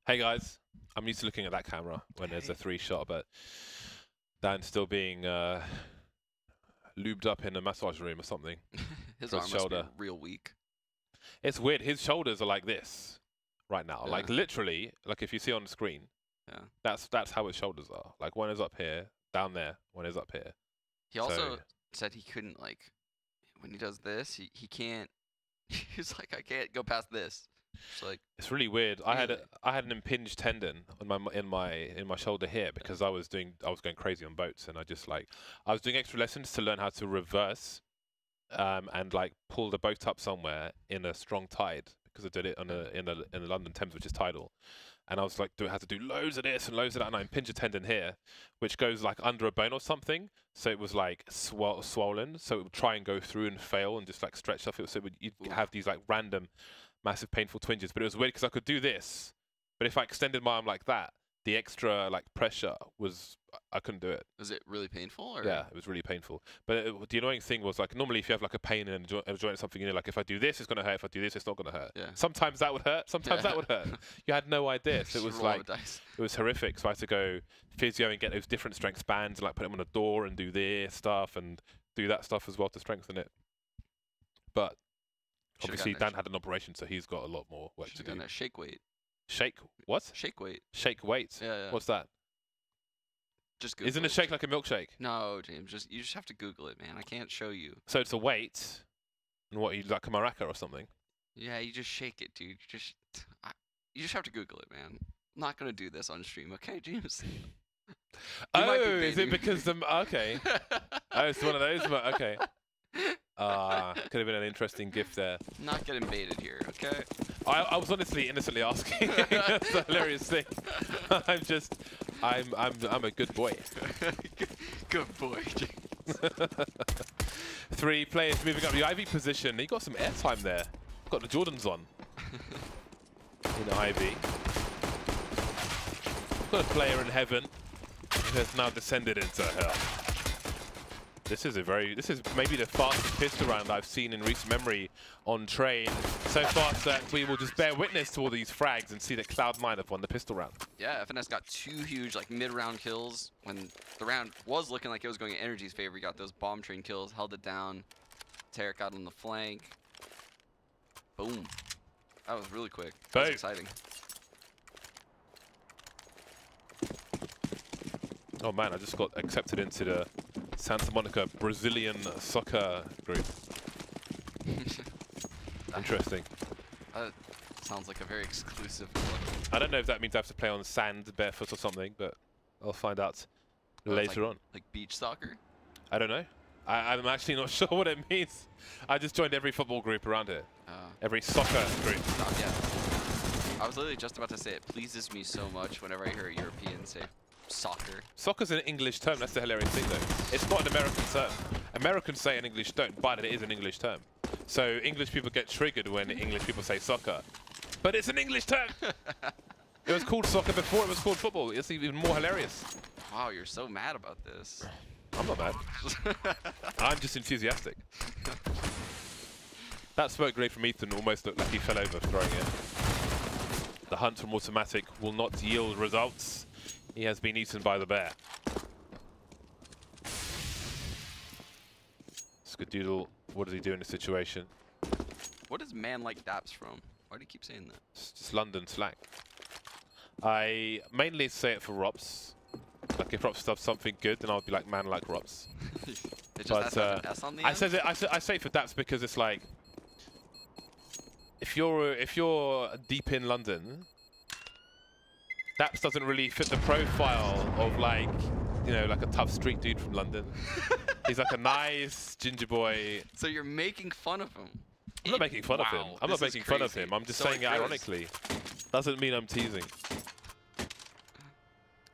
Hey guys, I'm used to looking at that camera when there's a 3-shot, but Dan's still being lubed up in a massage room or something. His arm must be real weak. It's weird. His shoulders are like this right now. Yeah. Like literally, like if you see on the screen, that's how his shoulders are. Like one is up here, down there, one is up here. He also said he couldn't, like, when he does this, he can't. He's like, I can't go past this. It's really weird. I had an impinged tendon on in my shoulder here because I was going crazy on boats, and I was doing extra lessons to learn how to reverse and like pull the boat up somewhere in a strong tide, because I did it in the London Thames, which is tidal. And I was like, I had to do loads of this and loads of that, and I impinged a tendon here, which goes like under a bone or something. So it was like swollen, so it would try and go through and fail and just like stretch off. So you'd have these like random massive painful twinges. But it was weird because I could do this, but if I extended my arm like that, the extra like pressure was, I couldn't do it. Was it really painful? Or? Yeah, it was really painful. But the annoying thing was, like, normally if you have like a pain in a joint or something, you know, like if I do this, it's gonna hurt. If I do this, it's not gonna hurt. Yeah. Sometimes that would hurt. Sometimes that would hurt. You had no idea. So it was like, it was horrific. So I had to go physio and get those different strength bands and like put them on a door and do this stuff and do that stuff as well to strengthen it. But obviously Dan had an operation, so he's got a lot more work to do. Shake weight. Shake what? Shake weight. Shake weight. Yeah. What's that? Just Google Isn't a shake like a milkshake? No, James. You just have to Google it, man. I can't show you. So it's a weight, and what, you like a maraca or something? Yeah, you just shake it, dude. You just have to Google it, man. I'm not gonna do this on stream, okay, James? Oh, is it because okay? Oh, it's one of those. But okay. Could have been an interesting gift there. Not getting baited here, okay? I was honestly innocently asking. That's the hilarious thing. I'm a good boy. Good boy, James. 3 players moving up the Ivy position. He got some airtime there. Got the Jordans on. In Ivy. Got a player in heaven who has now descended into hell. This is maybe the fastest pistol round I've seen in recent memory on Train. So fast that we will just bear witness to all these frags and see that Cloud9 have won the pistol round. Yeah, FNS got 2 huge like mid-round kills when the round was looking like it was going in NRG's favor. He got those bomb train kills, held it down. Tarek got on the flank. Boom. That was really quick. That was exciting. Oh man, I just got accepted into the Santa Monica Brazilian soccer group. Interesting. That sounds like a very exclusive club. I don't know if that means I have to play on sand barefoot or something, but I'll find out later on. Like beach soccer? I don't know. I'm actually not sure what it means. I just joined every football group around here. Every soccer group. Yeah. I was literally just about to say it pleases me so much whenever I hear a European say soccer. Soccer's an English term. That's the hilarious thing, though. It's not an American term. Americans say an English don't, but it is an English term. So English people get triggered when English people say soccer. But it's an English term! It was called soccer before it was called football. It's even more hilarious. Wow, you're so mad about this. I'm not mad. I'm just enthusiastic. That smoke grenade from Ethan almost looked like he fell over throwing it. The hunt from automatic will not yield results. He has been eaten by the bear. Skadoodle, what does he do in this situation? What is man like Daps from? Why do you keep saying that? It's just London slang. I mainly say it for Robs. Like if Robs does something good, then I'll be like, man like Robs. It just has to have an S on the end? I say it for Daps because it's like, if you're deep in London, Daps doesn't really fit the profile of like, you know, like a tough street dude from London. He's like a nice ginger boy. So you're making fun of him? I'm not making fun of him. I'm not making fun of him. I'm just saying it ironically. Doesn't mean I'm teasing.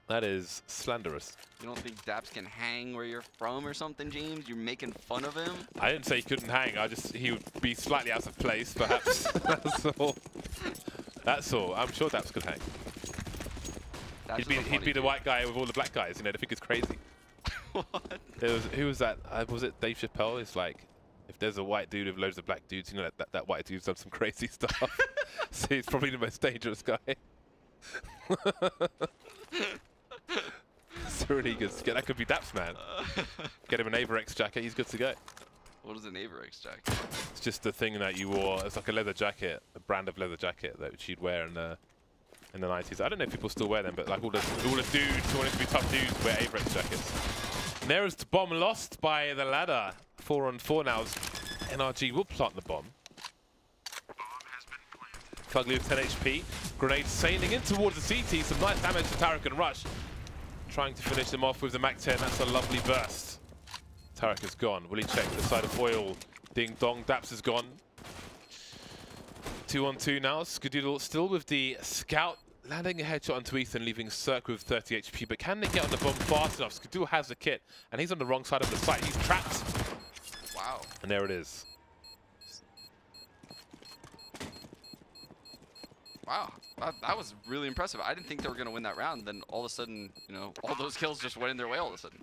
That is slanderous. You don't think Daps can hang where you're from or something, James? You're making fun of him? I didn't say he couldn't hang. He would be slightly out of place, perhaps. That's all. That's all. I'm sure Daps could hang. He'd be the white guy with all the black guys, you know, they think it's crazy. What? Who was that? Was it Dave Chappelle? It's like, if there's a white dude with loads of black dudes, you know, that white dude's done some crazy stuff. So he's probably the most dangerous guy. Cerunigas. Yeah, that could be Daps, man. Get him an Averex jacket, he's good to go. What is an Averex jacket? It's just the thing that you wore. It's like a leather jacket, a brand of leather jacket that you'd wear in the 90s. I don't know if people still wear them, but like all the dudes who wanted to be tough dudes wear Averex jackets. There's the bomb lost by the ladder. 4-on-4 now. NRG will plant the bomb. Fugly with 10 HP. Grenade sailing in towards the CT. Some nice damage to Tarek and Rush. Trying to finish them off with the Mac-10. That's a lovely burst. Tarek is gone. Will he check the side of oil? Ding dong. Daps is gone. 2-on-2 now. Skadoodle still with the scout. Landing a headshot onto Ethan, leaving Cirque with 30 HP. But can they get on the bomb fast enough? Skadoodle has the kit, and he's on the wrong side of the site. He's trapped. Wow. And there it is. Wow, that was really impressive. I didn't think they were going to win that round. Then all of a sudden, you know, all those kills just went in their way all of a sudden.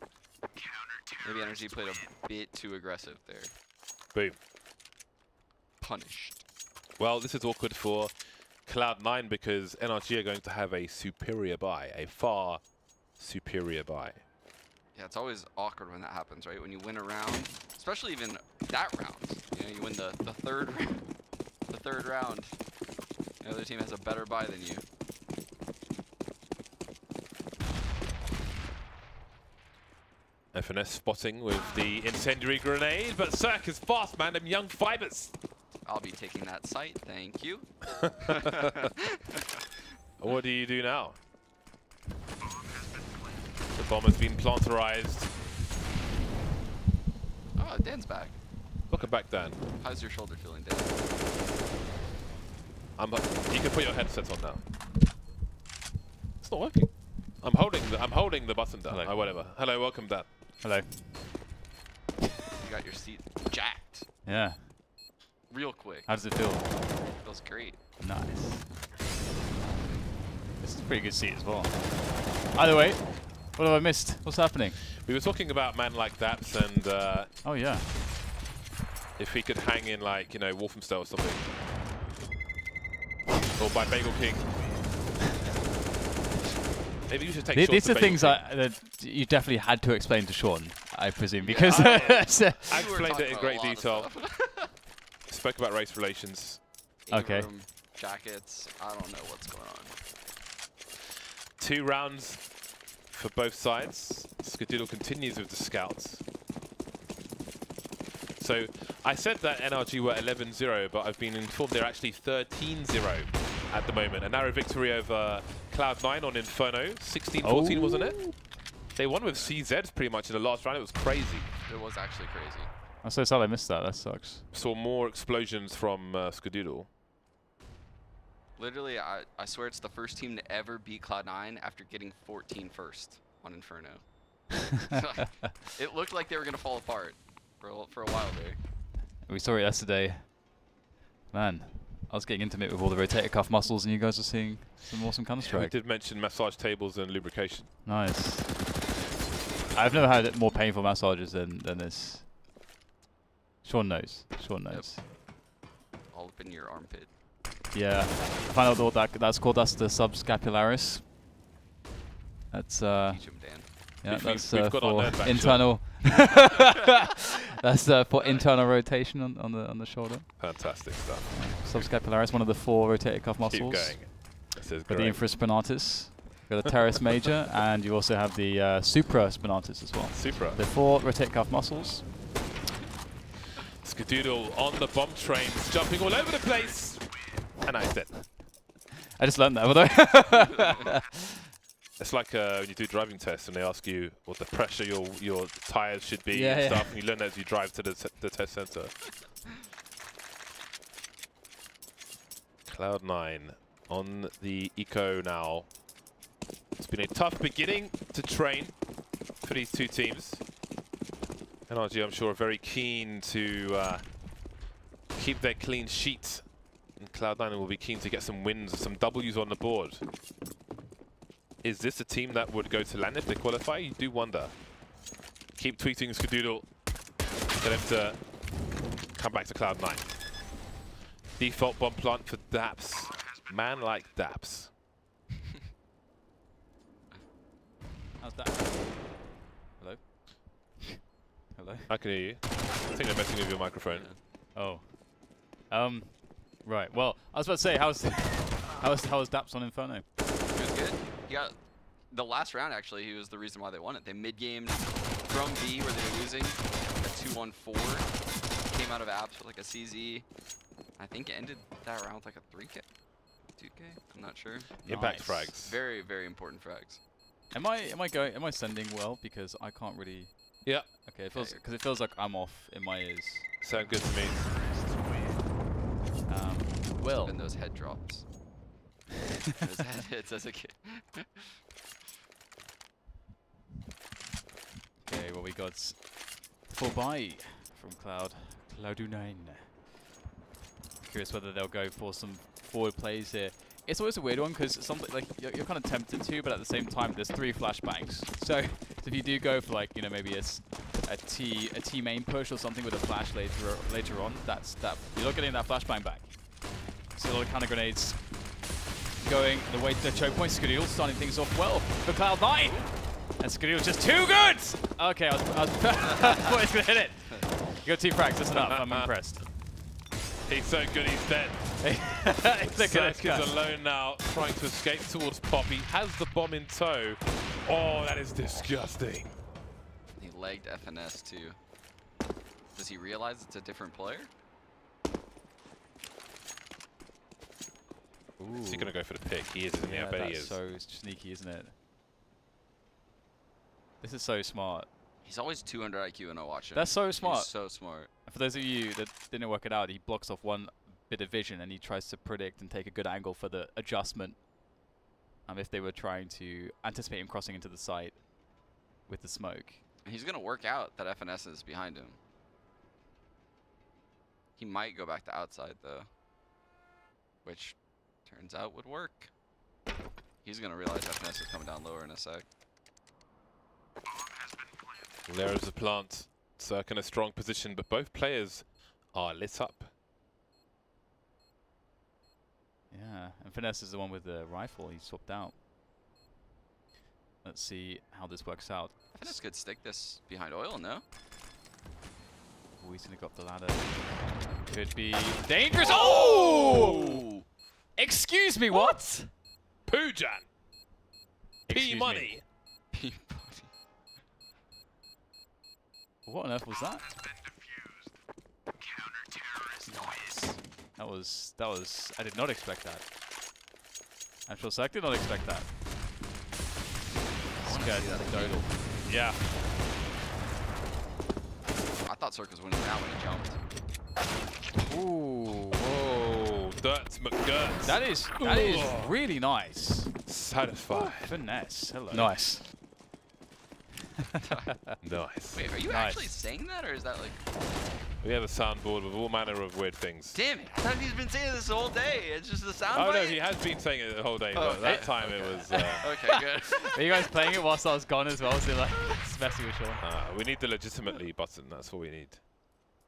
Maybe NRG played a bit too aggressive there. Boom. Punished. Well, this is awkward for Cloud9 because NRG are going to have a superior buy, a far superior buy. Yeah, it's always awkward when that happens, right? When you win a round, especially even that round. You know, you win the third round. The third round. The other team has a better buy than you. FNS spotting with the incendiary grenade, but Cirque is fast, man. Them young fibers. I'll be taking that site, thank you. What do you do now? The bomb has been planterized. Oh, Dan's back. Welcome back, Dan. How's your shoulder feeling, Dan? You can put your headset on now. It's not working. I'm holding the button down. Hello. Oh, whatever. Hello, welcome, Dan. Hello. You got your seat jacked. Yeah. Real quick. How does it feel? Feels great. Nice. This is a pretty good seat as well. Either way, what have I missed? What's happening? We were talking about man like Daps and Oh yeah. if he could hang in like, you know, Wolfenstein or something. Or by Bagel King. Maybe you should take Sean These to are Bagel things King. that you definitely had to explain to Sean, I presume, because I You were explained it talking in about great a lot of detail. stuff. Spoke about race relations. Okay. Ingram, jackets. I don't know what's going on. 2 rounds for both sides. Skadoodle continues with the scouts. So I said that NRG were 11-0, but I've been informed they're actually 13-0 at the moment. A narrow victory over Cloud9 on Inferno. 16-14, wasn't it? They won with CZ pretty much in the last round. It was crazy. It was actually crazy. I'm so sad I missed that. That sucks. Saw more explosions from Skadoodle. Literally, I swear it's the first team to ever beat Cloud9 after getting 14 first on Inferno. It looked like they were going to fall apart for a while there. We saw it yesterday. Man, I was getting intimate with all the rotator cuff muscles, and you guys are seeing some awesome We Counter-Strike. did mention massage tables and lubrication. Nice. I've never had more painful massages than this. Sean knows. Sean knows. All up in your armpit. Yeah. Find out what that's called. That's the subscapularis. That's Teach him, Dan. yeah. That's we've got our for nerd back, internal. That's for internal rotation on the shoulder. Fantastic stuff. Subscapularis, one of the 4 rotator cuff muscles. Keep going. This is Got the great. infraspinatus. Got the teres major, and you also have the supraspinatus as well. Super. The 4 rotator cuff muscles. Skadoodle on the bomb trains, jumping all over the place. And I dead. I just learned that, although. It's like when you do driving tests and they ask you what the pressure your tires should be Yeah, and yeah. stuff, and you learn that as you drive to the test center. Cloud9 on the eco now. It's been a tough beginning to train for these two teams. NRG, I'm sure, are very keen to keep their clean sheet. And Cloud9 will be keen to get some wins, some W's on the board. Is this a team that would go to LAN if they qualify? You do wonder. Keep tweeting Skadoodle. Get him to come back to Cloud9. Default bomb plant for Daps. Man like Daps. How's that? Hello? Hello? I can hear you. I think they're messing with your microphone. Oh. Right. Well, I was about to say, how's Daps on Inferno? He was good. He got the last round, actually, he was the reason why they won it. They mid-gamed from B where they were losing a 2-1-4. Came out of apps with like a CZ. I think it ended that round with like a 3K? 2K? I'm not sure. Impact frags. Very, very important frags. Am I sending well? Because I can't really. Yeah. Okay, it feels because it feels like I'm off in my ears. Sound good to me. Well. And those head drops. Those head hits as a kid. Okay, well we got full buy from Cloud9. Curious whether they'll go for some forward plays here. It's always a weird one because something like you're kind of tempted to, but at the same time there's 3 flashbangs. So if you do go for like maybe a T main push or something with a flash later on, you're not getting that flashbang back. So a lot of counter grenades going the way to the choke point. Skadil starting things off well for Cloud9. And Skadil's just too good! Okay, I was thought he's gonna hit it. You got 2 frags, that's enough. I'm impressed. He's so good, he's dead. Zek is alone now, trying to escape towards Poppy. Has the bomb in tow. Oh, that is disgusting. He legged FNS too. Does he realize it's a different player? Ooh. Is he gonna go for the pick? He is, isn't he? I bet he is. So sneaky, isn't it? This is so smart. He's always 200 IQ and I watch him. That's so smart. He's so smart. For those of you that didn't work it out, he blocks off one bit of vision and he tries to predict and take a good angle for the adjustment. If they were trying to anticipate him crossing into the site with the smoke. He's gonna work out that FNS is behind him. He might go back to outside though, which turns out would work. He's gonna realize FNS is coming down lower in a sec. There is the plant. Circ in a strong position, but both players are lit up. Yeah, and Finesse is the one with the rifle. He swapped out. Let's see how this works out. Finesse could stick this behind oil, no? Oh, he's gonna go up the ladder. Could be dangerous. Oh! Excuse me, what? Pujan! P-Money! What on earth was that? That was. I did not expect that. Actual Sec did not expect that. Total. Yeah. I thought Cirque was winning that when he jumped. Ooh. Oh, Dirts McGurts. That is really nice. Satisfied. Finesse. Hello. Nice. Nice. Wait, are you actually saying that, or is that like... We have a soundboard with all manner of weird things. Damn it, I thought he's been saying this the whole day. It's just a sound Oh bite? no, he has been saying it the whole day, but that time it was... Okay, good. Are you guys playing it whilst I was gone as well? So like, it's messy with Sean. we need the legitimately button, that's all we need.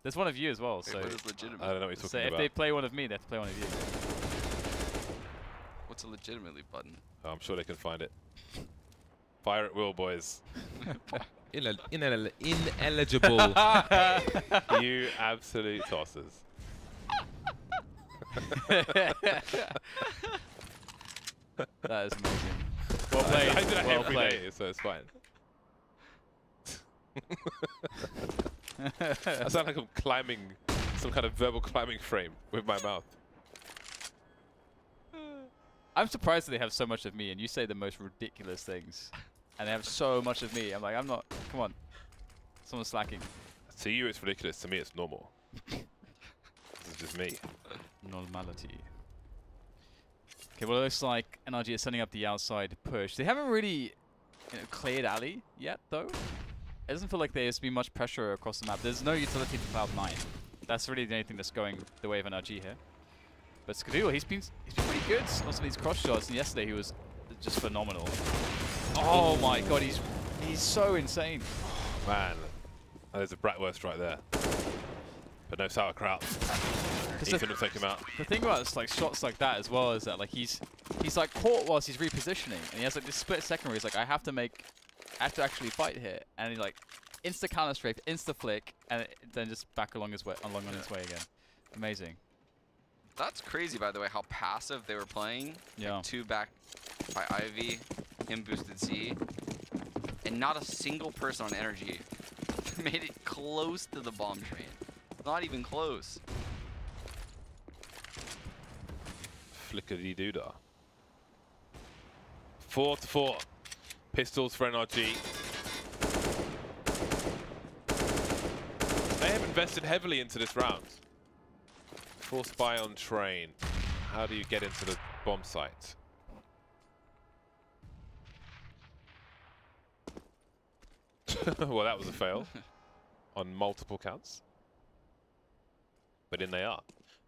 There's one of you as well, so... What is legitimate? I don't know what you're So talking if about. they play one of me, they have to play one of you. What's a legitimately button? Oh, I'm sure they can find it. Fire at will, boys. Ineligible. You absolute tossers. That is amazing. Well played. I do that well every played. day, so it's fine. I sound like I'm climbing some kind of verbal climbing frame with my mouth. I'm surprised that they have so much of me, and you say the most ridiculous things, and they have so much of me. I'm like, I'm not. Come on, someone's slacking. To you, it's ridiculous. To me, it's normal. This is just me. Normality. Okay, well, it looks like NRG is setting up the outside push. They haven't really cleared alley yet, though. It doesn't feel like there's been much pressure across the map. There's no utility for Cloud9. That's really the only thing that's going the way of NRG here. But Skadil, he's been pretty good on some of these cross shots, and yesterday he was just phenomenal. Oh my god, he's so insane. Man, there's a bratwurst right there. But no sauerkraut. He couldn't take him out. The thing about like shots like that as well is that like he's like caught whilst he's repositioning, and he has like this split second where he's like, I have to make I have to actually fight here, and he like insta counter strafe, insta flick, and then just back along his way, on his way again. Amazing. That's crazy, by the way, how passive they were playing. Yeah. Like 2 back by Ivy, him boosted C, and not a single person on NRG made it close to the bomb train. Not even close. Flickety-doodah. 4-4. Pistols for NRG. They have invested heavily into this round. Force spy on train. How do you get into the bomb site? Well, that was a fail on multiple counts. But in they are.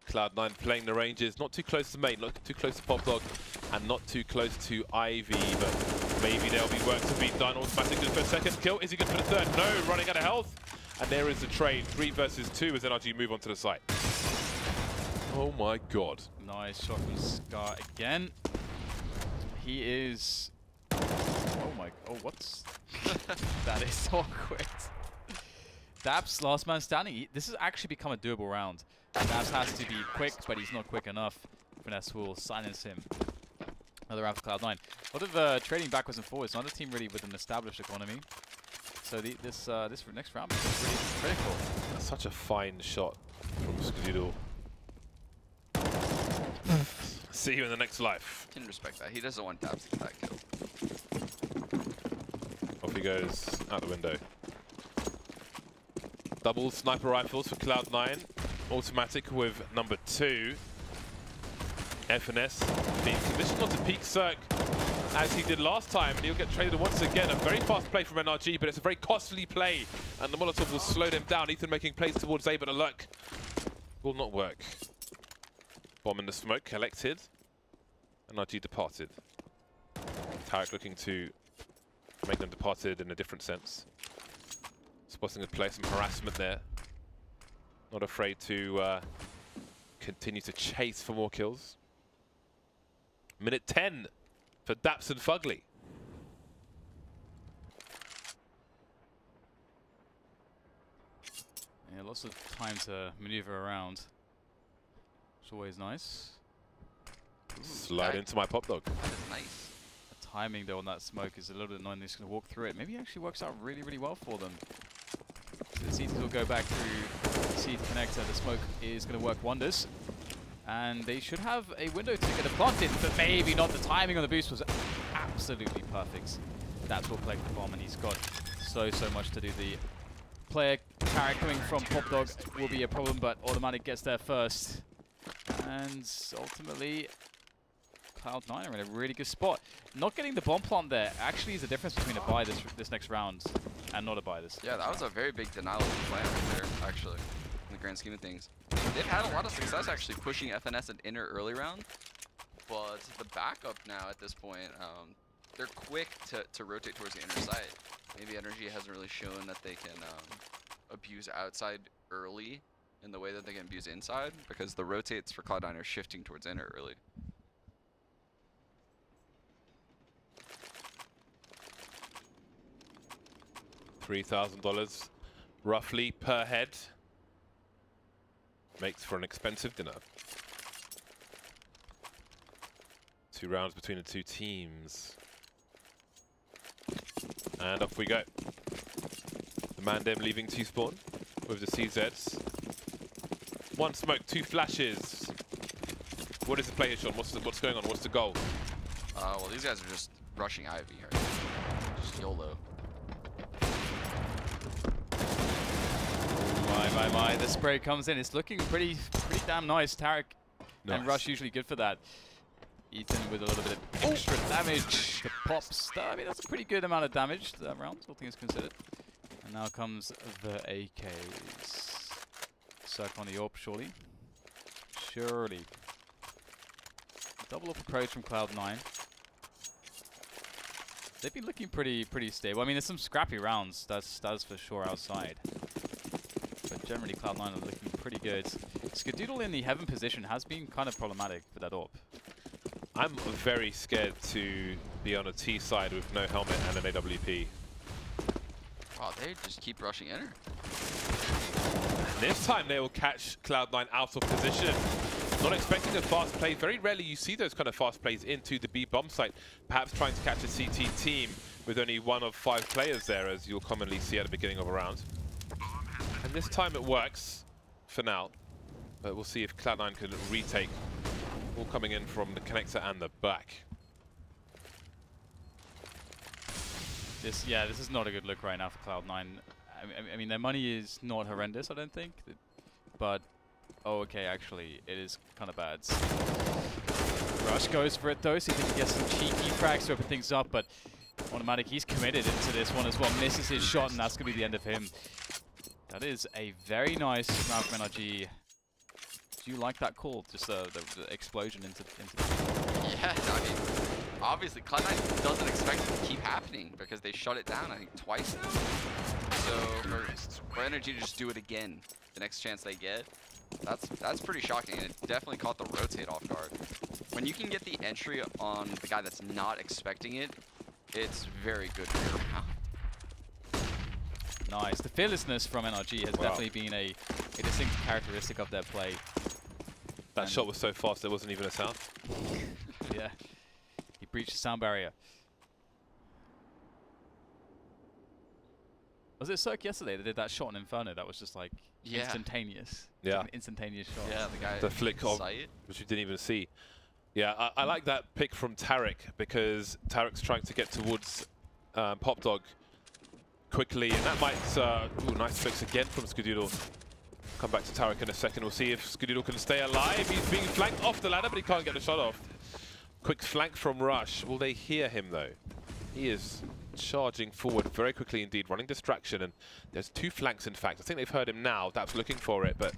Cloud9 playing the ranges, not too close to mate, not too close to Pop Dog, and not too close to Ivy, but maybe there'll be work to be done. Automatic good for a second kill. Is he good for the third? No, running out of health. And there is the train, 3 versus 2 as NRG move onto the site. Oh my god. Nice shot from Scar again. He is... Oh my... Oh, what's... That is so quick. Daps, last man standing. This has actually become a doable round. Daps has to be quick, but he's not quick enough. Finesse will silence him. Another round for Cloud9. A lot of trading backwards and forwards. Another team really with an established economy. So this next round is really critical. That's such a fine shot from Skadoodle. See you in the next life. Can respect that. He doesn't want Daps to get that kill. Off he goes out the window. Double sniper rifles for Cloud9. Automatic with number 2. FNS being conditioned onto peak circ as he did last time, and he'll get traded once again. A very fast play from NRG, but it's a very costly play, and the Molotov will slow them down. Ethan making plays towards A, but a luck will not work. Bomb in the smoke collected. NRG departed. Tarek looking to make them departed in a different sense. Spotting a play, some harassment there. Not afraid to continue to chase for more kills. Minute 10 for Daps and Fugly. Yeah, lots of time to maneuver around. It's always nice. Ooh, Slide into my Pop Dog. That is nice. The timing though on that smoke is a little bit annoying. They're just going to walk through it. Maybe it actually works out really, really well for them. So the CTs will go back through the CT connector. The smoke is going to work wonders. And they should have a window to get a plant in, but maybe not. The timing on the boost was absolutely perfect. That's what plagued the bomb, and he's got so much to do. The player carry coming from Pop Dog will be a problem, but Automatic gets there first. And ultimately, Cloud9 are in a really good spot. Not getting the bomb plant there actually is the difference between a buy this next round and not a buy this. Yeah, that was a very big denial of the plan right there, actually, in the grand scheme of things. They've had a lot of success actually pushing FNS and inner early round, but the backup now at this point, they're quick to rotate towards the inner side. Maybe NRG hasn't really shown that they can abuse outside early in the way that they can abuse inside, because the rotates for Cloud9 are shifting towards inner early. $3,000 roughly per head. Makes for an expensive dinner. 2 rounds between the 2 teams. And off we go. The Mandem leaving T-spawn with the CZs. 1 smoke, 2 flashes. What is the play here, Sean? What's going on? What's the goal? Well, these guys are just rushing Ivy right now. Just YOLO. My, the spray comes in. It's looking pretty damn nice. Tarek and Rush usually good for that. Ethan with a little bit of extra damage to Pops. I mean, that's a pretty good amount of damage that round, all things considered. And now comes the AKs. Circ on the AWP, surely. Surely. Double up approach from Cloud9. They've been looking pretty stable. I mean, there's some scrappy rounds, that's for sure outside. But generally, Cloud9 are looking pretty good. Skadoodle in the heaven position has been kind of problematic for that AWP. I'm very scared to be on a T side with no helmet and an AWP. Oh, they just keep rushing enter. This time they will catch Cloud9 out of position. Not expecting a fast play. Very rarely you see those kind of fast plays into the B bomb site. Perhaps trying to catch a CT team with only 1 of 5 players there, as you'll commonly see at the beginning of a round. And this time it works for now. But we'll see if Cloud9 can retake. All coming in from the connector and the back. This is not a good look right now for Cloud9. I mean, their money is not horrendous, I don't think. But, oh, okay, actually, it is kind of bad. Rush goes for it, though, so he can get some cheeky frags to open things up. But Automatic, he's committed into this one as well. Misses his shot, and that's going to be the end of him. That is a very nice round from NRG. Do you like that call? Just the explosion into Yeah, no, I mean, obviously Cloud9 doesn't expect it to keep happening because they shut it down, I think, twice now. So for NRG to just do it again the next chance they get, that's pretty shocking, and it definitely caught the rotate off guard. When you can get the entry on the guy that's not expecting it, it's very good for your round. Nice. The fearlessness from NRG has definitely been a distinct characteristic of their play. That shot was so fast there wasn't even a sound. Yeah. He breached the sound barrier. Was it Cirque yesterday that did that shot on Inferno that was just like instantaneous? Yeah. Like an instantaneous shot. Yeah, the guy. The flick of, which you didn't even see. Yeah, I like that pick from Tarek because Tarek's trying to get towards Pop Dog quickly, and that might, ooh, nice flicks again from Skadoodle. Come back to Tarek in a second. We'll see if Skadoodle can stay alive. He's being flanked off the ladder, but he can't get the shot off. Quick flank from Rush. Will they hear him though? He is charging forward very quickly indeed, running distraction, and there's 2 flanks in fact. I think they've heard him now. That's looking for it, but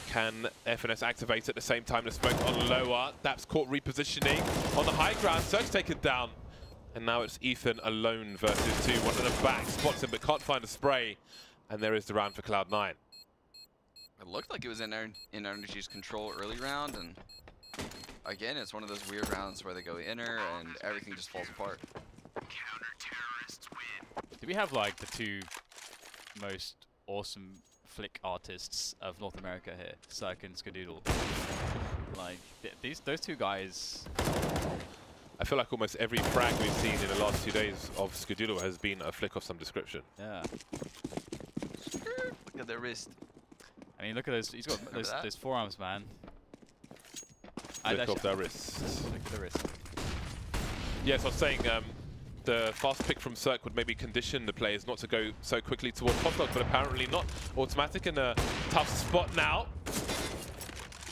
can FNS activate at the same time? The smoke on lower. That's caught repositioning on the high ground. Cirque's taken down. And now it's Ethan alone versus 2. One in the back, spots him but can't find a spray. And there is the round for Cloud9. It looked like it was in NRG's control early round, and again, it's one of those weird rounds where they go inner and everything just falls apart. Do we have like the 2 most awesome flick artists of North America here, Cirque and Skadoodle? Like those 2 guys. I feel like almost every frag we've seen in the last 2 days of Skadoodle has been a flick of some description. Yeah. Look at the wrist. I mean, look at those. He's got those forearms, man. Flick of their wrists. Look at the wrist. Yes, I was saying the fast pick from Cirque would maybe condition the players not to go so quickly towards Pop Dog, but apparently not. Automatic in a tough spot now.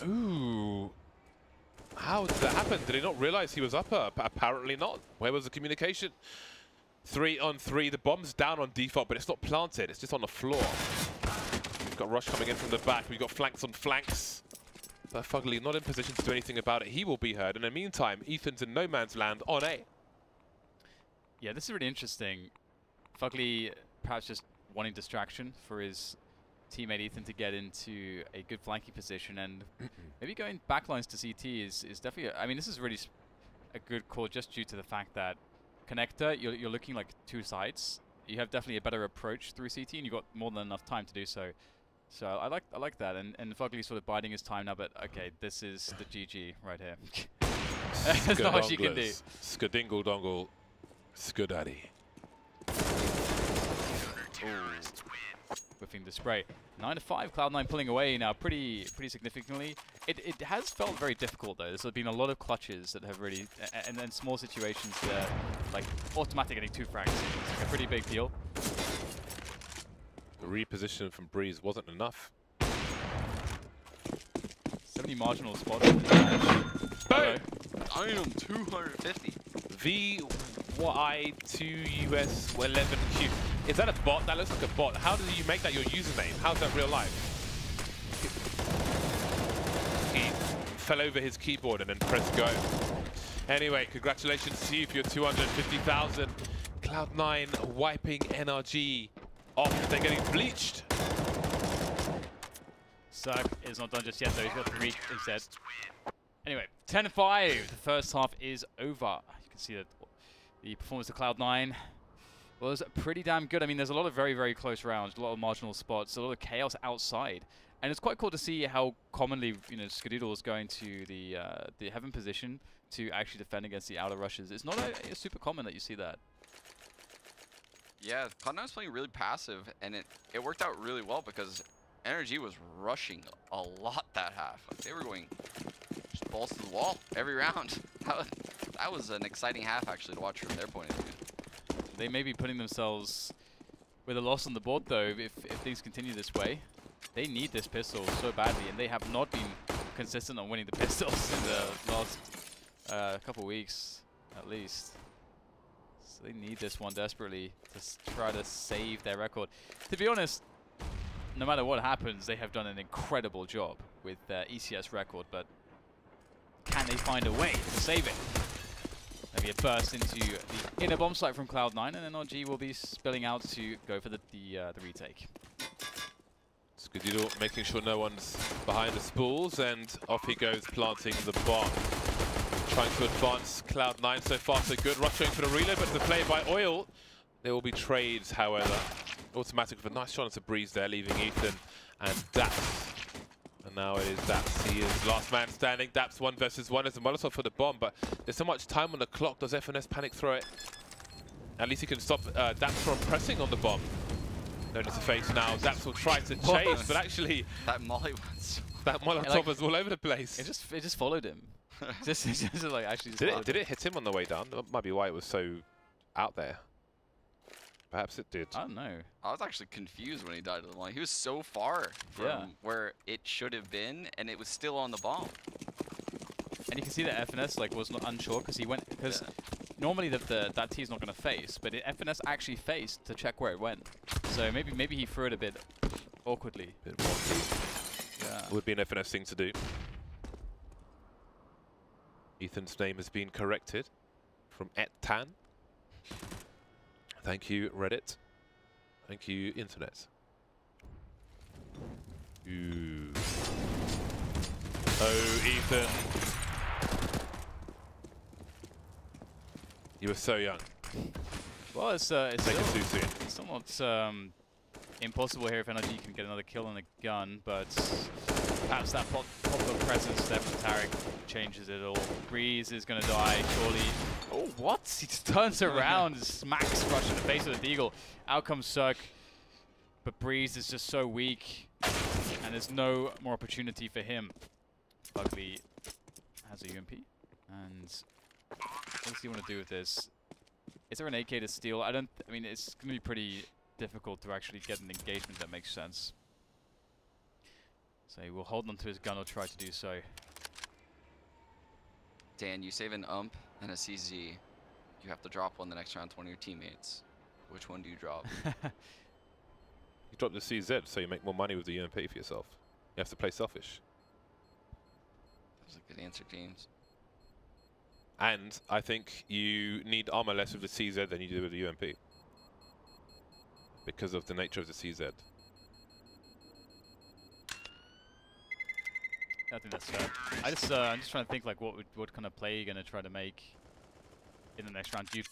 Ooh. How did that happen? Did he not realize he was upper? Apparently not. Where was the communication? 3 on 3. The bomb's down on default, but it's not planted. It's just on the floor. We've got Rush coming in from the back. We've got flanks on flanks. But Fugly not in position to do anything about it. He will be heard. In the meantime, Ethan's in no man's land on A. Yeah, this is really interesting. Fugly perhaps just wanting distraction for his teammate Ethan to get into a good flanking position, and maybe going backlines to CT is definitely, I mean, this is really a good call just due to the fact that connector, you're looking like 2 sides. You have definitely a better approach through CT, and you've got more than enough time to do so. So I like that, and Fugly sort of biding his time now, but okay, this is the GG right here. There's not much you can do. Skadingle dongle, Skadaddy. Whiffing the spray. 9-5, Cloud9 pulling away now pretty significantly. It has felt very difficult though. There's been a lot of clutches that have really, and then small situations that, like Automatic getting 2 frags. It's like a pretty big deal. The reposition from Breeze wasn't enough. 70 marginal spots. Boom! Item 250. VY2US11Q. Is that a bot? That looks like a bot. How did you make that your username? How's that real life? He fell over his keyboard and then pressed go. Anyway, congratulations to you for your 250,000. Cloud9 wiping NRG off. They're getting bleached. Cirque is not done just yet though. He's got 3 instead. Anyway, 10-5. The first half is over. You can see that the performance of Cloud9 Well, it's pretty damn good. I mean, there's a lot of very, very close rounds, a lot of marginal spots, a lot of chaos outside. And it's quite cool to see how commonly, you know, Skadoodle is going to the heaven position to actually defend against the outer rushes. It's not a super common that you see that. Yeah, Cloud9 was playing really passive, and it worked out really well because NRG was rushing a lot that half. Like, they were going just balls to the wall every round. That was an exciting half, actually, to watch from their point of view. They may be putting themselves with a loss on the board, though, if things continue this way. They need this pistol so badly, and they have not been consistent on winning the pistols in the last couple weeks, at least. So they need this one desperately to try to save their record. To be honest, no matter what happens, they have done an incredible job with their ECS record, but can they find a way to save it? Maybe a burst into the inner bomb site from Cloud9, and NRG will be spilling out to go for the retake. Skadoodle making sure no one's behind the spools, and off he goes, planting the bomb. Trying to advance Cloud9 so far so good. Rush going for the reload, but the play by Oil. There will be trades, however. Automatic with a nice shot into Breeze there, leaving Ethan and Daps. And now it is Daps. He is last man standing. Daps 1 versus 1 as a Molotov for the bomb, but there's so much time on the clock. Does FNS panic throw it? At least he can stop Daps from pressing on the bomb. No need to face now. Daps will try to chase, but actually that molly was that Molotov was all over the place. It just followed him. just like actually. Did it hit him on the way down? That might be why it was so out there. Perhaps it did. I don't know. I was actually confused when he died to the line. He was so far from where it should have been, and it was still on the bomb. And you can see that FNS like was not unsure because he went normally that T is not going to face, but FNS actually faced to check where it went. So maybe he threw it a bit awkwardly. Bit wonky. Yeah. Would be an FNS thing to do. Ethan's name has been corrected from @tan. Thank you, Reddit. Thank you, Internet. Ooh. Oh, Ethan. You were so young. Well, it's Take it too soon. somewhat impossible here if NRG can get another kill on the gun, but perhaps that pop-up presence there from Tarek changes it all. Breeze is going to die, surely. Oh, what? He just turns around and smacks Rush in the face with a deagle. Out comes Cirque, but Breeze is just so weak, and there's no more opportunity for him. Ugly has a UMP, and what does he want to do with this? Is there an AK to steal? I mean, it's going to be pretty difficult to actually get an engagement that makes sense. So he will hold on to his gun or try to do so. Dan, you save an UMP and a CZ. You have to drop one the next round to one of your teammates. Which one do you drop? You drop the CZ so you make more money with the UMP for yourself. You have to play selfish. That was a good answer, James. And I think you need armor less with the CZ than you do with the UMP. Because of the nature of the CZ. I think that's fair. I'm just trying to think like what kind of play you're gonna try to make in the next round. Do you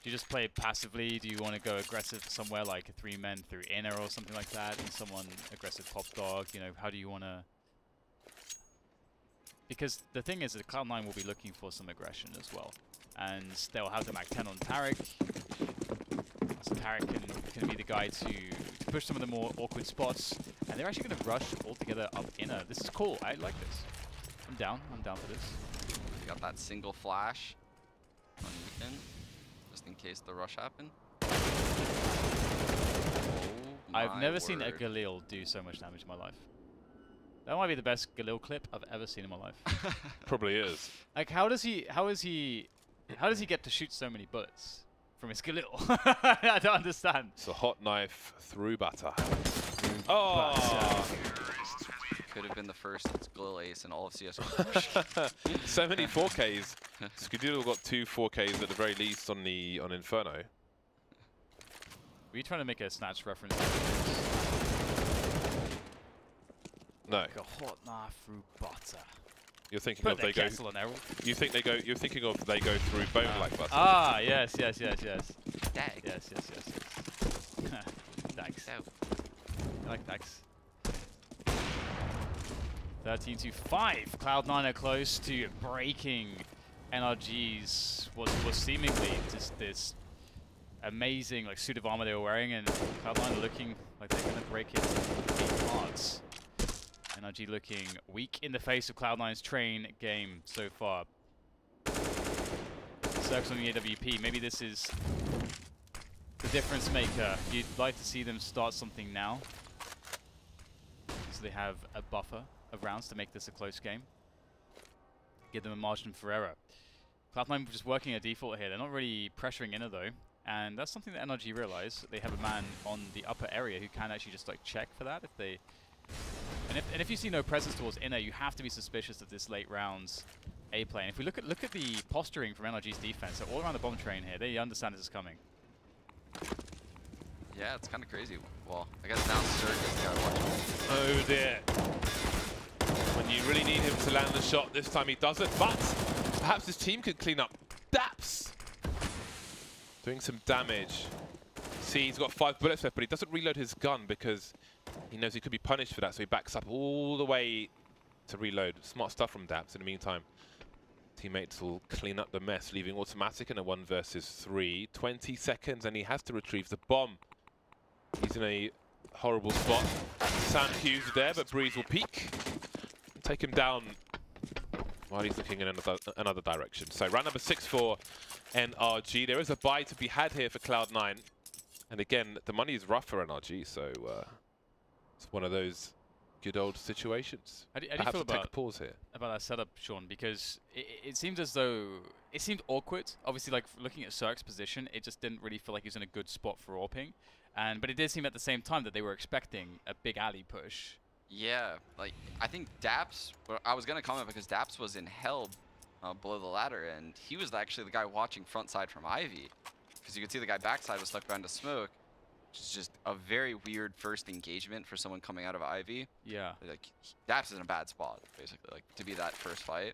just play passively? Do you want to go aggressive somewhere like a 3-man through inner or something like that, and someone aggressive top dog? You know, how do you want to? Because the thing is that Cloud9 will be looking for some aggression as well, and they'll have the Mac 10 on Tarek. So Tarek can be the guy to push some of the more awkward spots, and they're actually going to rush all together up inner. This is cool. I like this. I'm down for this. We got that single flash on Ethan, just in case the rush happened. Oh, I've never word. seen a Galil do so much damage in my life. That might be the best Galil clip I've ever seen in my life. Probably is. Like, how does he get to shoot so many bullets from his Galil? I don't understand. It's a hot knife through batter. Oh! Could have been the first Galil ace in all of CS. So many 4Ks. Skadoodle got 2 4Ks at the very least on Inferno. Were you trying to make a Snatch reference? No. Like a hot knife through butter. You're thinking Put of their they go. castle on Errol. You think they go? You're thinking of they go through bone like butter. Ah, yes, yes, yes, yes. Dag. Yes, yes, yes, yes. Thanks. So, I like thanks. 13 to 5. Cloud9 are close to breaking NRG's was seemingly just this amazing like suit of armor they were wearing, and Cloud9 are looking like they're gonna break it in 8 parts. NRG looking weak in the face of Cloud9's train game so far. Circles on the AWP. Maybe this is the difference maker. You'd like to see them start something now, so they have a buffer of rounds to make this a close game. Give them a margin for error. Cloud9 just working a default here. They're not really pressuring Inner though, and that's something that NRG realize. They have a man on the upper area who can actually just like check for that if they. And if you see no presence towards Inner, you have to be suspicious of this late rounds A play. And if we look at the posturing from NRG's defense, they're all around the bomb train here. They understand this is coming. yeah, it's kind of crazy. Well, I guess now Cirque is the guy watching. Oh dear. When you really need him to land the shot, this time he doesn't. But perhaps his team could clean up. Daps doing some damage. See, he's got 5 bullets left, but he doesn't reload his gun because he knows he could be punished for that, so he backs up all the way to reload. Smart stuff from Daps. In the meantime, teammates will clean up the mess, leaving automatic in a 1 versus 3. 20 seconds, and he has to retrieve the bomb. He's in a horrible spot. Sam Hughes there, but Breeze will peek and take him down while he's looking in another direction. So round number 6 for NRG. There is a buy to be had here for Cloud9. And again, the money is rough for NRG, so it's one of those good old situations. How do you feel take a pause here about that setup, Sean? Because it seems as though it seemed awkward. Obviously, like looking at Cirque's position, it just didn't really feel like he was in a good spot for AWPing. But it did seem at the same time that they were expecting a big alley push. Yeah, like I think Daps. Well, I was gonna comment because Daps was in hell below the ladder, and he was actually the guy watching front side from Ivy, because you could see the guy backside was stuck behind a smoke, which is just a very weird first engagement for someone coming out of Ivy. Yeah. Like Daps is in a bad spot, basically, like to be that first fight.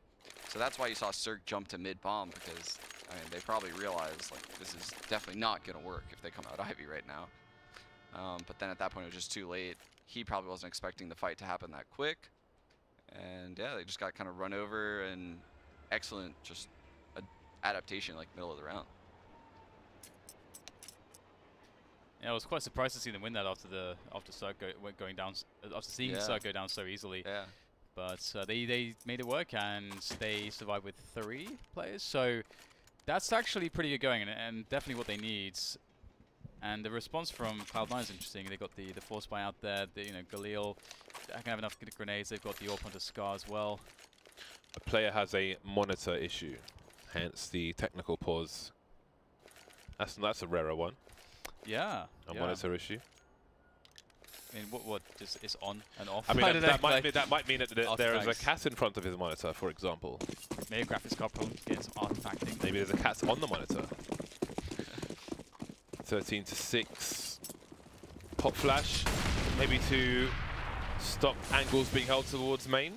So that's why you saw Cirque jump to mid bomb, because I mean they probably realized like this is definitely not gonna work if they come out Ivy right now. But then at that point it was just too late. He probably wasn't expecting the fight to happen that quick, and yeah, they just got kind of run over, and excellent just adaptation like middle of the round. Yeah, I was quite surprised to see them win that after Cirque going down, after seeing Cirque go down so easily. Yeah. But they made it work, and they survived with 3 players. So that's actually pretty good going, and definitely what they need. And the response from Cloud9 is interesting. They got the force buy out there. Galil can have enough grenades. They've got the AWP onto Scar as well. A player has a monitor issue, hence the technical pause. That's a rarer one. Yeah. A monitor issue. I mean, what just is on and off? I mean, that might mean that there is a cat in front of his monitor, for example. Maybe a graphics card problem, getting some artifacting. Maybe there's a cat on the monitor. 13 to 6. Pop flash, maybe to stop angles being held towards main.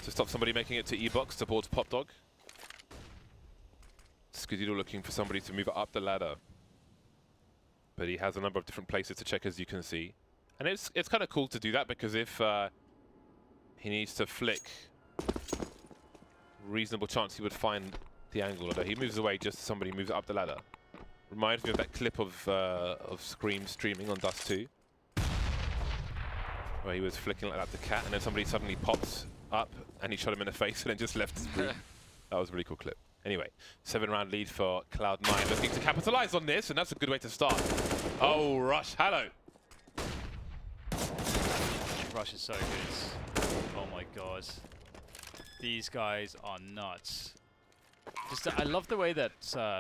To stop somebody making it to E-box towards Pop Dog. Skizzido looking for somebody to move up the ladder. But he has a number of different places to check, as you can see. And it's kind of cool to do that, because if he needs to flick, reasonable chance he would find the angle. Although he moves away just as somebody moves up the ladder. Reminds me of that clip of Scream streaming on Dust 2, where he was flicking like that to Cat, and then somebody suddenly pops up and he shot him in the face and then just left Scream. That was a really cool clip. Anyway, 7-round lead for Cloud9, looking to capitalize on this, and that's a good way to start. Oh, Rush, hello. Rush is so good. Oh my god. These guys are nuts. Just I love the way that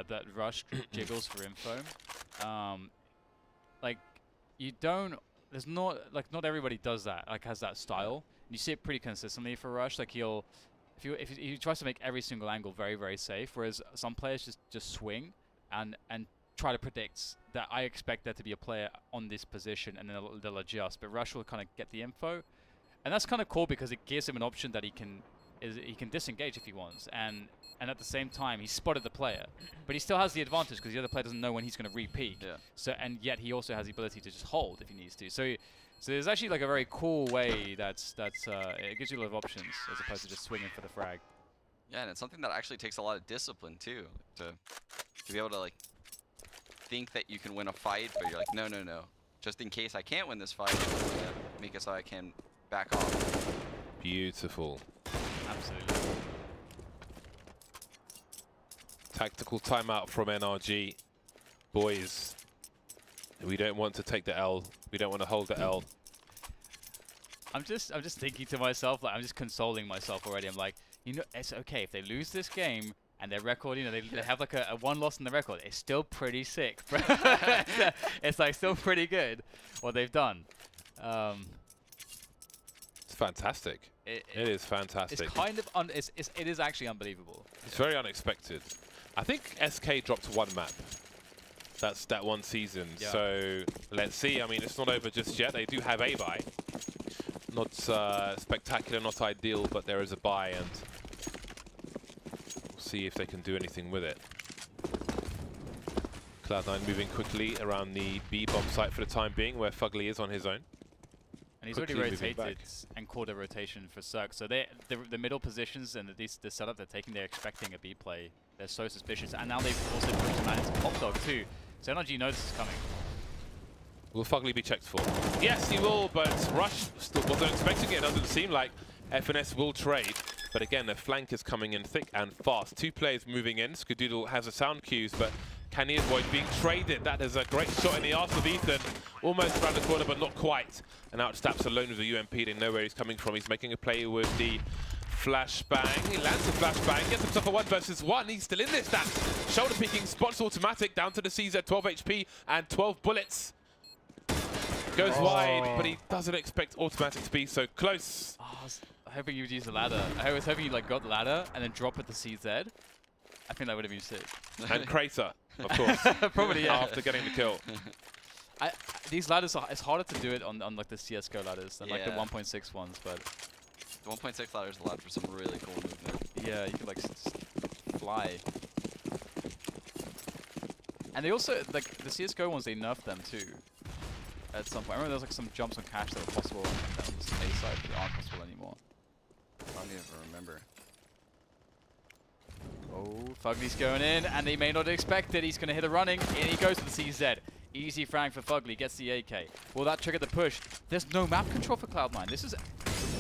that Rush jiggles for info. Like you don't. There's not not everybody does that. Like has that style. And you see it pretty consistently for Rush. Like if he tries to make every single angle very safe, whereas some players just swing and try to predict that I expect there to be a player on this position, and then they'll adjust. But Rush will kind of get the info, and that's kind of cool because it gives him an option that he can is he can disengage if he wants, and at the same time he spotted the player, but he still has the advantage because the other player doesn't know when he's going to re-peek. Yeah. So and yet he also has the ability to just hold if he needs to. So there's actually like a very cool way that's it gives you a lot of options as opposed to just swinging for the frag. Yeah, and it's something that actually takes a lot of discipline too, to be able to like think that you can win a fight, but you're like, no, no, no. Just in case I can't win this fight, I'm gonna make it so I can back off. Beautiful. Absolutely. Tactical timeout from NRG. Boys, we don't want to take the L. We don't want to hold the L. I'm just thinking to myself, like I'm just consoling myself already. I'm like, you know, it's okay if they lose this game and their record, you know, they have like a one loss in the record. It's still pretty sick. It's like still pretty good what they've done. It's fantastic. It is fantastic. It's kind of it is actually unbelievable. It's very unexpected. I think SK dropped one map. That's that one season. Yeah. So let's see. I mean, it's not over just yet. They do have a bye. Not spectacular, not ideal, but there is a bye, and we'll see if they can do anything with it. Cloud9 moving quickly around the B bomb site for the time being, where Fugly is on his own. And he's already rotated and called a rotation for Cirque. So the middle positions and the setup they're taking, they're expecting a B play. They're so suspicious. And now they've also pushed him out into Pop Dog too. So NRG knows this is coming. Will Fugly be checked for? Yes, he will, but Rush still wasn't expecting it. It doesn't seem like FNS will trade. But again, the flank is coming in thick and fast. Two players moving in. Skadoodle has a sound cues, but can he avoid being traded? That is a great shot in the arse of Ethan. Almost around the corner, but not quite. And out Staps alone with a UMP. They know where he's coming from. He's making a play with the flashbang. He lands the flashbang, gets himself a 1 versus 1. He's still in this. Staps shoulder peeking, spots automatic down to the CZ, 12 HP and 12 bullets. Goes wide, but he doesn't expect automatic to be so close. Oh, I was hoping you would use the ladder. I was hoping you like got the ladder and then drop at the CZ. I think that would have been sick. And Crater, of course. Probably, yeah. After getting the kill. These ladders it's harder to do it on like the CS:GO ladders than like the 1.6 ones, but the 1.6 ladders allowed for some really cool movement. Yeah, you could like fly. And they also like the CS:GO ones, they nerfed them too. At some point, I remember there was like some jumps on cache that were possible on the A side, but they aren't possible anymore. I don't even remember. Oh, Fugly's going in, and they may not expect it. He's going to hit a running, and he goes to the CZ. Easy frag for Fugly, gets the AK. Will that trigger the push? There's no map control for Cloud9. This is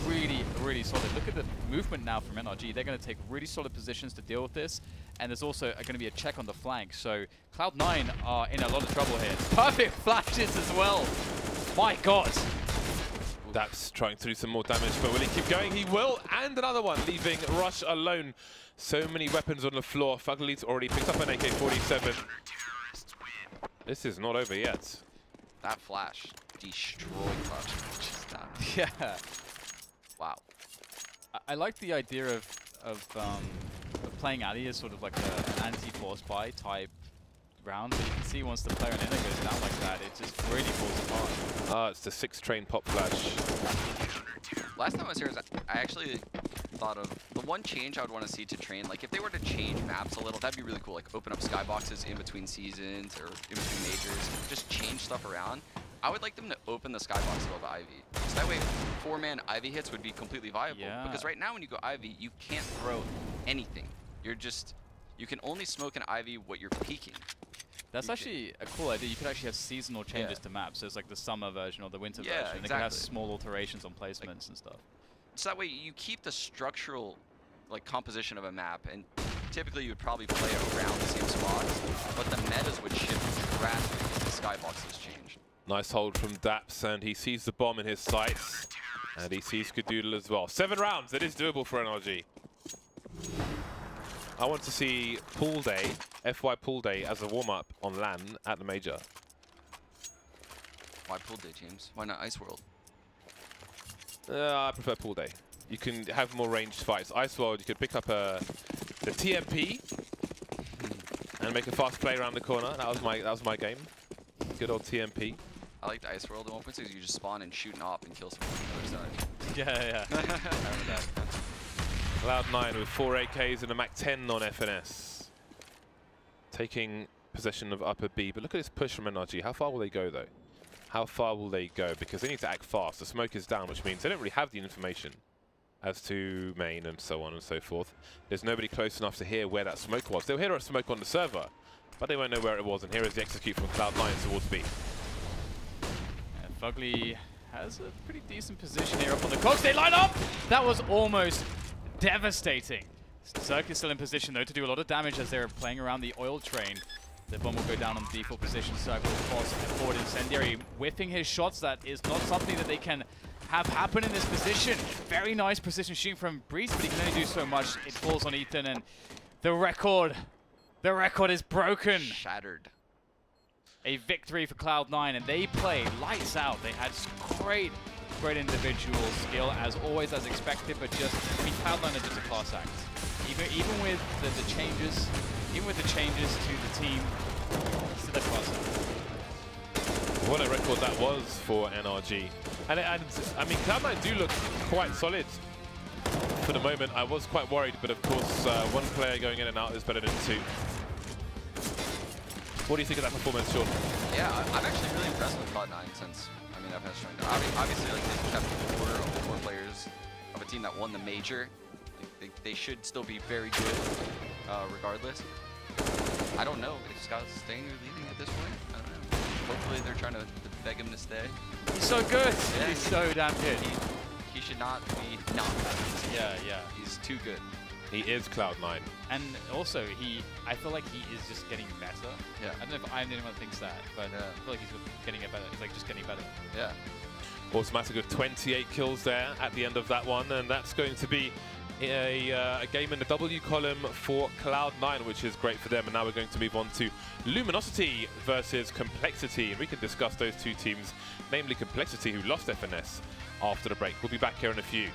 really, really solid. Look at the movement now from NRG. They're going to take really solid positions to deal with this, and there's also going to be a check on the flank. So Cloud9 are in a lot of trouble here. Perfect flashes as well. My God. That's trying to do some more damage, but will he keep going? He will, and another one, leaving Rush alone. So many weapons on the floor. Fugly's already picked up an AK-47. This is not over yet. That flash destroyed Rush. Yeah. Wow. I like the idea of playing Ali as sort of like an anti-force buy type round, but you can see once the player on inner goes down like that, it just really falls apart. Ah, it's the 6-train pop flash. Last time I was here, I actually thought of the one change I would want to see to train. Like if they were to change maps a little, that'd be really cool. Like open up skyboxes in between seasons or in between majors, just change stuff around. I would like them to open the skybox above Ivy. So that way 4-man Ivy hits would be completely viable. Yeah. Because right now when you go Ivy, you can't throw anything. You can only smoke an Ivy what you're peeking. That's actually a cool idea. You could actually have seasonal changes to maps. So it's like the summer version or the winter version. Exactly. They can have small alterations on placements and stuff. So that way you keep the structural like composition of a map, and typically you would probably play around the same spots, but the metas would shift drastically as the skyboxes change. Nice hold from Daps, and he sees the bomb in his sights. And he sees Skadoodle as well. 7 rounds, it is doable for NRG. I want to see Pool Day, FY Pool Day, as a warm-up on LAN at the Major. Why Pool Day, James? Why not Ice World? I prefer Pool Day. You can have more ranged fights. Ice World, you could pick up the TMP and make a fast play around the corner. That was my game. Good old TMP. I liked Ice World. The 1.6, you just spawn and shoot an op and kill someone on the other side. Yeah. I remember that. Cloud9 with 4 AKs and a Mac 10 on FNS. Taking possession of upper B, but look at this push from NRG. How far will they go though? How far will they go? Because they need to act fast. The smoke is down, which means they don't really have the information as to main and so on and so forth. There's nobody close enough to hear where that smoke was. They'll hear a smoke on the server, but they won't know where it was. And here is the execute from Cloud9 towards B. Fugly has a pretty decent position here up on the coast. They line up! That was almost devastating. Zerk is still in position though to do a lot of damage as they're playing around the oil train. The bomb will go down on the default position. Zerk will cross forward incendiary, whiffing his shots. That is not something that they can have happen in this position. Very nice precision shooting from Breeze, but he can only do so much. It falls on Ethan, and the record is broken. Shattered. A victory for Cloud9, and they played lights out. They had great individual skill, as always, as expected, but just, I mean, Cloud9 are just a class act. Even with the changes, to the team, still a class act. What a record that was for NRG. And I mean, Cloud9 do look quite solid for the moment. I was quite worried, but of course, one player going in and out is better than two. What do you think of that performance, Sean? Yeah, I'm actually really impressed with Cloud9 since, I mean, I've had shown down. Obviously, like, they kept 4 players of a team that won the major. They should still be very good, regardless. I don't know if Scott's staying or leaving at this point. I don't know. Hopefully, they're trying to beg him to stay. He's so good. Yeah, he's so damn good. He should not be not. Yeah. He's too good. He is Cloud9. And also, I feel like he is just getting better. Yeah. I don't know if I'm the only one that thinks that, but I feel like he's getting better. He's like just getting better. Yeah. Automatic with 28 kills there at the end of that one, and that's going to be a game in the W column for Cloud9, which is great for them. And now we're going to move on to Luminosity versus Complexity, and we can discuss those two teams, namely Complexity, who lost FNS after the break. We'll be back here in a few.